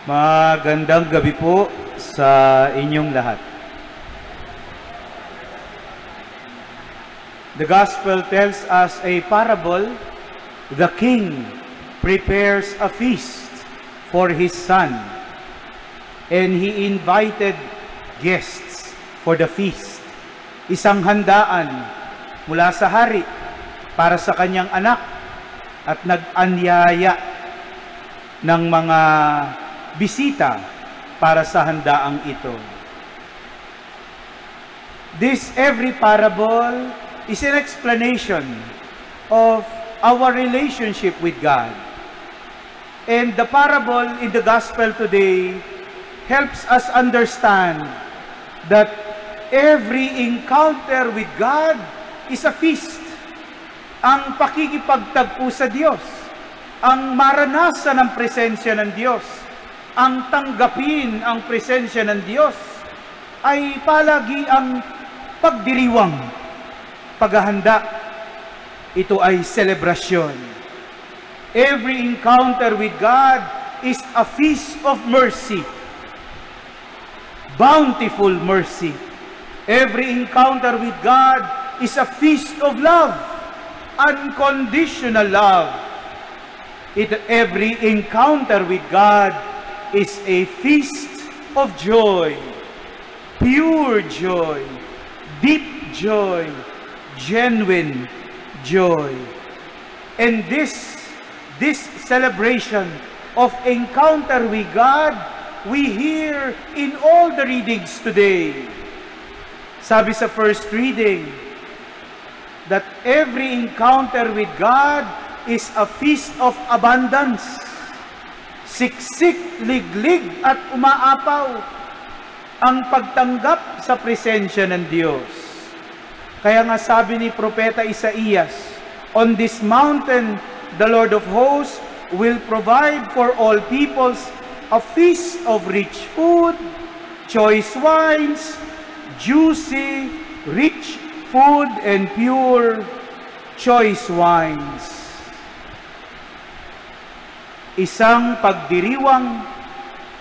Magandang gabi po sa inyong lahat. The Gospel tells us a parable. The king prepares a feast for his son, and he invited guests for the feast. Isang handaan mula sa hari para sa kanyang anak at nag-anyaya ng mga bisita para sa handaang ito. Every parable is an explanation of our relationship with God. And the parable in the gospel today helps us understand that every encounter with God is a feast. Ang pakikipagtagpo sa Diyos, ang maranasan ng presensya ng Diyos, ang tanggapin ang presensya ng Diyos, ay palagi ang pagdiriwang, paghahanda. Ito ay selebrasyon. Every encounter with God is a feast of mercy, bountiful mercy. Every encounter with God is a feast of love, unconditional love. Every encounter with God is a feast of joy, pure joy, deep joy, genuine joy. And this celebration of encounter with God, we hear in all the readings today. Sabi sa first reading, that every encounter with God is a feast of abundance. Siksik, liglig at umaapaw ang pagtanggap sa presensya ng Diyos. Kaya nga sabi ni Propeta Isaías, on this mountain, the Lord of hosts will provide for all peoples a feast of rich food, choice wines, juicy, rich food, and pure, choice wines. Isang pagdiriwang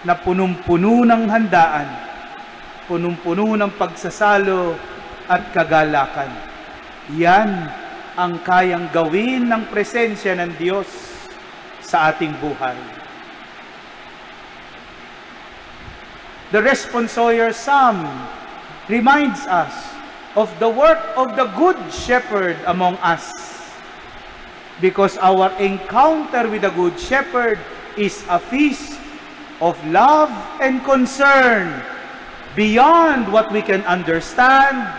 na punong-puno ng handaan, punong-puno ng pagsasalo at kagalakan. Yan ang kayang gawin ng presensya ng Diyos sa ating buhay. The responsorial psalm reminds us of the work of the Good Shepherd among us, because our encounter with the Good Shepherd is a feast of love and concern beyond what we can understand,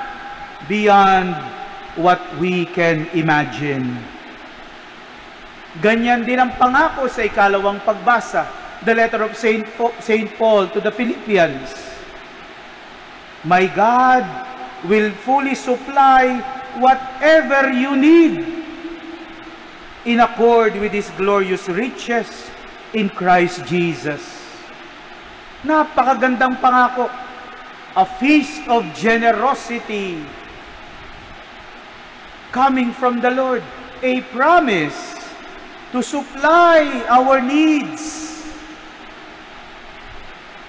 beyond what we can imagine. Ganyan din ang pangako sa ikalawang pagbasa, the letter of Saint Paul to the Philippians. My God will fully supply whatever you need in accord with His glorious riches in Christ Jesus. Napakagandang pangako. A feast of generosity coming from the Lord. A promise to supply our needs,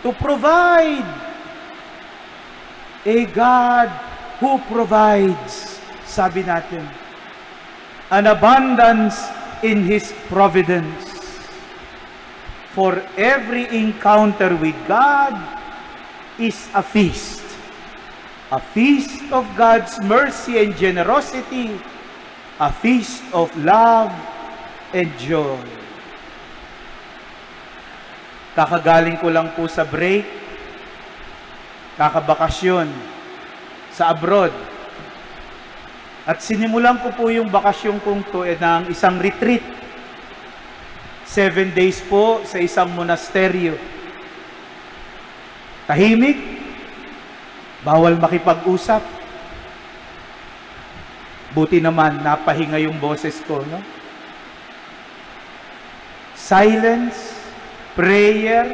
to provide. A God who provides, sabi natin, an abundance in His providence. For every encounter with God is a feast of God's mercy and generosity, a feast of love and joy. Kakagaling ko lang po sa break, kakabakasyon sa abroad. At sinimulan ko po yung bakasyon kong to ng isang retreat. 7 days po sa isang monasteryo. Tahimik, bawal makipag-usap. Buti naman, napahinga yung boses ko, no? Silence, prayer,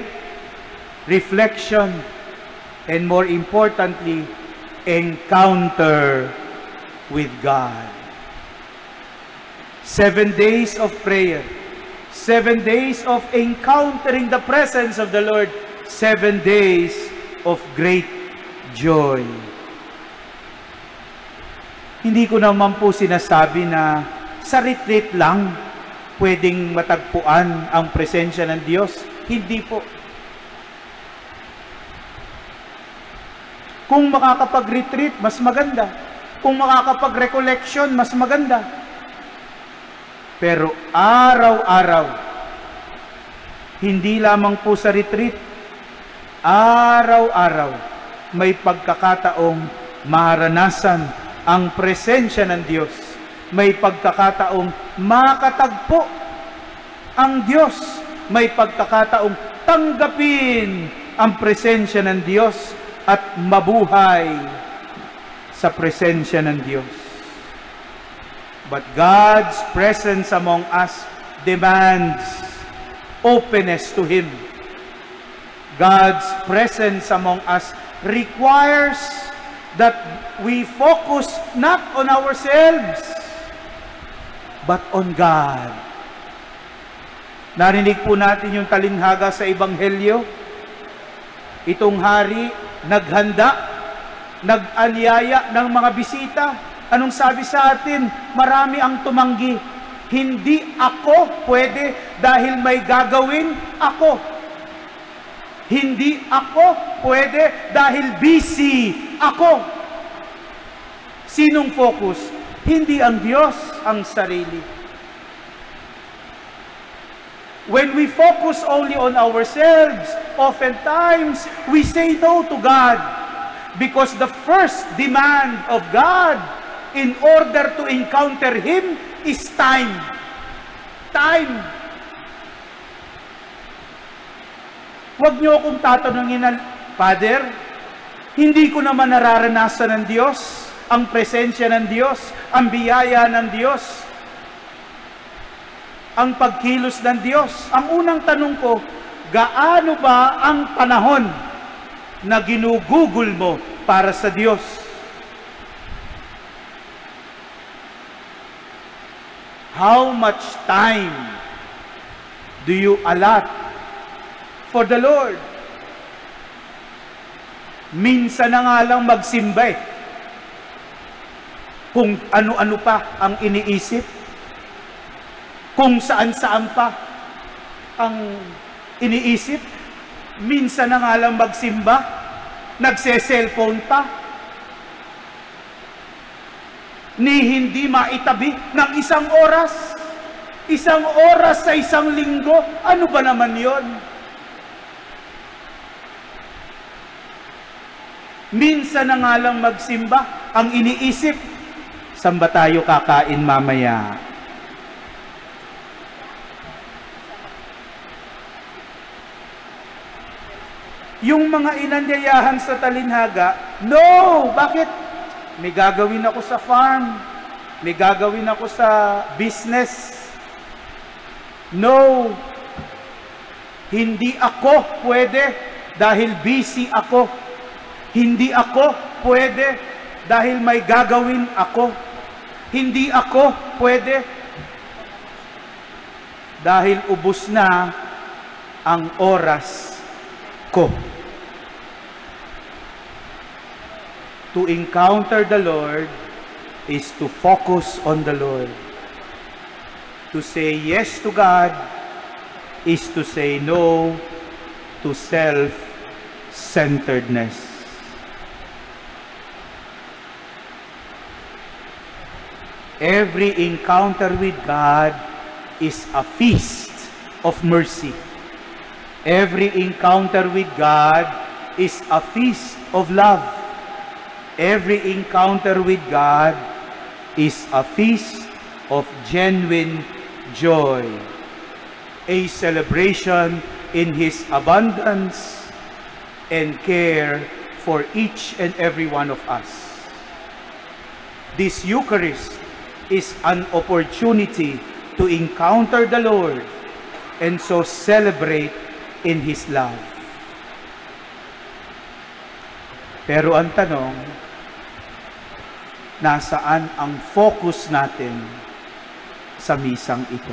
reflection, and more importantly, encounter with God. 7 days of prayer, 7 days of encountering the presence of the Lord, 7 days of great joy. Hindi ko naman po sinasabi na sa retreat lang pwedeng matagpuan ang presensya ng Diyos. Hindi po. Kung makakapag-retreat, mas maganda. Kung makakapag-recollection, mas maganda. Pero araw-araw, hindi lamang po sa retreat, araw-araw, may pagkakataong maranasan ang presensya ng Diyos. May pagkakataong makatagpo ang Diyos. May pagkakataong tanggapin ang presensya ng Diyos at mabuhay sa presensya ng Diyos. But God's presence among us demands openness to Him. God's presence among us requires that we focus not on ourselves, but on God. Narinig po natin yung talinhaga sa Ebanghelyo. Itong hari, naghanda, nag-anyaya ng mga bisita. Anong sabi sa atin? Marami ang tumanggi. Hindi ako pwede dahil may gagawin ako. Hindi ako pwede dahil busy ako. Sinong focus? Hindi ang Diyos, ang sarili. When we focus only on ourselves, oftentimes we say no to God because the first demand of God in order to encounter Him is time. Time. Huwag niyo akong tatanungin na, Father, hindi ko naman nararanasan ng Diyos, ang presensya ng Diyos, ang biyaya ng Diyos, ang pagkilos ng Diyos. Ang unang tanong ko, gaano ba ang panahon na ginugugol mo para sa Diyos? How much time do you allot for the Lord? Minsan na nga lang magsimba eh. Kung ano-ano pa ang iniisip, kung saan-saan pa ang iniisip, minsan na nga lang magsimba, nagse-cellphone pa, ni hindi maitabi ng isang oras sa isang linggo. Ano ba naman yon? Minsan na nga lang magsimba, ang iniisip, saan ba tayo kakain mamaya? Yung mga inanyayahan sa talinhaga, no! Bakit? May gagawin ako sa farm. May gagawin ako sa business. No! Hindi ako pwede dahil busy ako. Hindi ako pwede dahil may gagawin ako. Hindi ako pwede dahil ubos na ang oras ko. To encounter the Lord is to focus on the Lord. To say yes to God is to say no to self-centeredness. Every encounter with God is a feast of mercy. Every encounter with God is a feast of love. Every encounter with God is a feast of genuine joy, a celebration in His abundance and care for each and every one of us. This Eucharist is an opportunity to encounter the Lord and so celebrate in His love. Pero ang tanong, nasaan ang focus natin sa misang ito?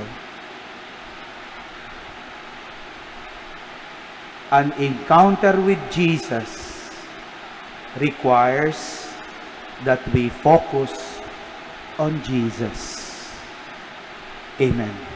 an encounter with Jesus requires that we focus on Jesus. Amen.